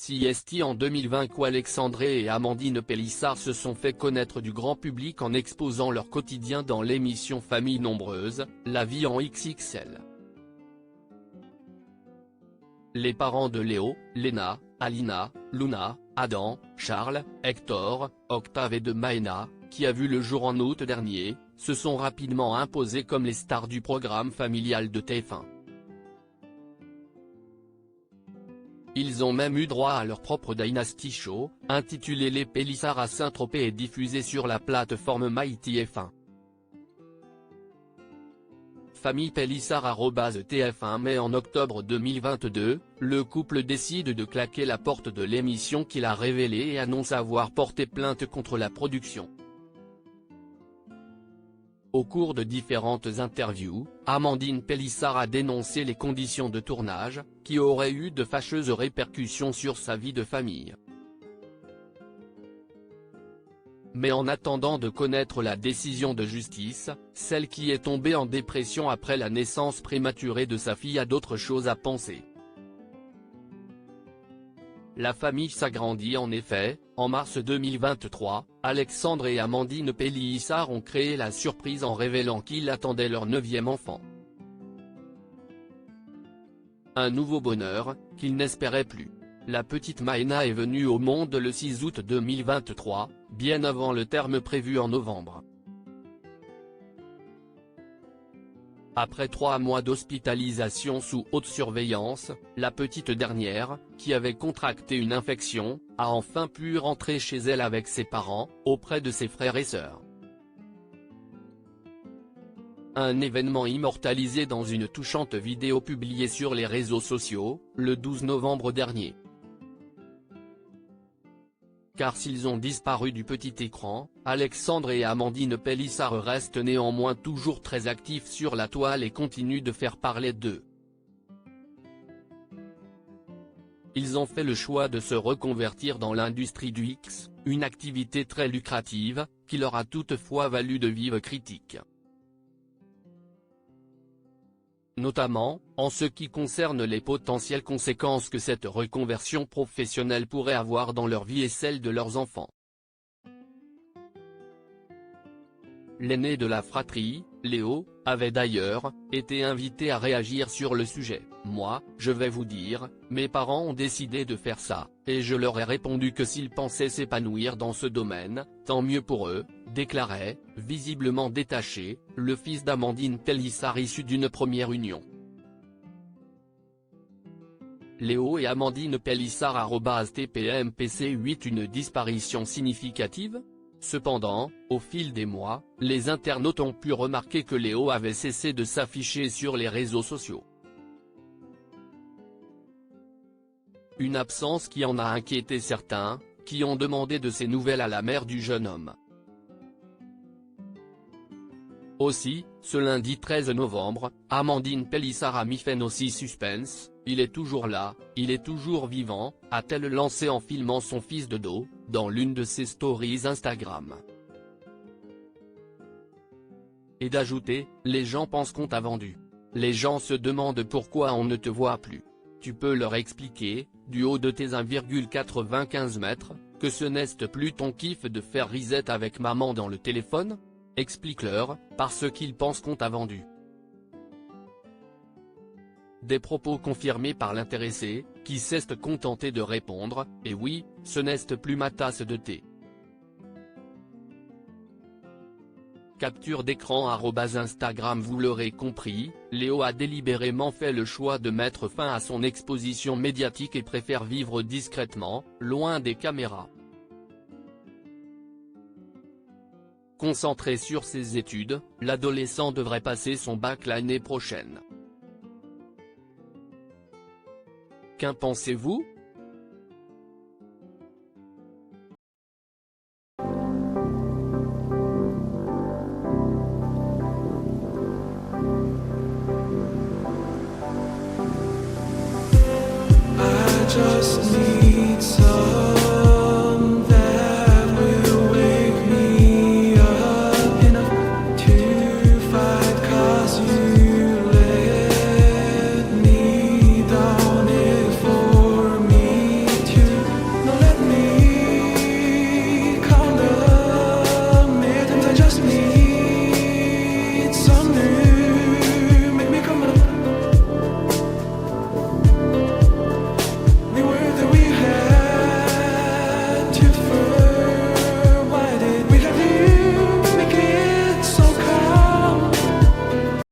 Si est en 2020 qu'Alexandre et Amandine Pélissard se sont fait connaître du grand public en exposant leur quotidien dans l'émission Famille Nombreuse, la vie en XXL. Les parents de Léo, Léna, Alina, Luna, Adam, Charles, Hector, Octave et de Maëna, qui a vu le jour en août dernier, se sont rapidement imposés comme les stars du programme familial de TF1. Ils ont même eu droit à leur propre Dynasty Show, intitulé Les Pélissard à Saint-Tropez et diffusé sur la plateforme MyTF1. Famille Pélissard @TF1. Mais en octobre 2022, le couple décide de claquer la porte de l'émission qu'il a révélée et annonce avoir porté plainte contre la production. Au cours de différentes interviews, Amandine Pélissard a dénoncé les conditions de tournage, qui auraient eu de fâcheuses répercussions sur sa vie de famille. Mais en attendant de connaître la décision de justice, celle qui est tombée en dépression après la naissance prématurée de sa fille a d'autres choses à penser. La famille s'agrandit en effet. En mars 2023, Alexandre et Amandine Pélissard ont créé la surprise en révélant qu'ils attendaient leur 9e enfant. Un nouveau bonheur, qu'ils n'espéraient plus. La petite Maëna est venue au monde le 6 août 2023, bien avant le terme prévu en novembre. Après 3 mois d'hospitalisation sous haute surveillance, la petite dernière, qui avait contracté une infection, a enfin pu rentrer chez elle avec ses parents, auprès de ses frères et sœurs. Un événement immortalisé dans une touchante vidéo publiée sur les réseaux sociaux, le 12 novembre dernier. Car s'ils ont disparu du petit écran, Alexandre et Amandine Pélissard restent néanmoins toujours très actifs sur la toile et continuent de faire parler d'eux. Ils ont fait le choix de se reconvertir dans l'industrie du X, une activité très lucrative, qui leur a toutefois valu de vives critiques. Notamment, en ce qui concerne les potentielles conséquences que cette reconversion professionnelle pourrait avoir dans leur vie et celle de leurs enfants. L'aîné de la fratrie, Léo, avait d'ailleurs été invité à réagir sur le sujet. « Moi, je vais vous dire, mes parents ont décidé de faire ça, et je leur ai répondu que s'ils pensaient s'épanouir dans ce domaine, tant mieux pour eux », déclarait, visiblement détaché, le fils d'Amandine Pélissard issu d'une première union. Léo et Amandine Pélissard @TPMPC8. Une disparition significative ? Cependant, au fil des mois, les internautes ont pu remarquer que Léo avait cessé de s'afficher sur les réseaux sociaux. Une absence qui en a inquiété certains, qui ont demandé de ses nouvelles à la mère du jeune homme. Aussi, ce lundi 13 novembre, Amandine Pélissard a mis fin aussi suspense. « Il est toujours là, il est toujours vivant », a-t-elle lancé en filmant son fils de dos, dans l'une de ses stories Instagram. Et d'ajouter, « Les gens pensent qu'on t'a vendu. Les gens se demandent pourquoi on ne te voit plus. Tu peux leur expliquer, du haut de tes 1,95 mètres, que ce n'est plus ton kiff de faire risette avec maman dans le téléphone ? Explique-leur, parce qu'ils pensent qu'on t'a vendu. » Des propos confirmés par l'intéressé, qui s'est contenté de répondre « Et oui, ce n'est plus ma tasse de thé ». Capture d'écran @Instagram. Vous l'aurez compris, Léo a délibérément fait le choix de mettre fin à son exposition médiatique et préfère vivre discrètement, loin des caméras. Concentré sur ses études, l'adolescent devrait passer son bac l'année prochaine. Qu'en pensez-vous ?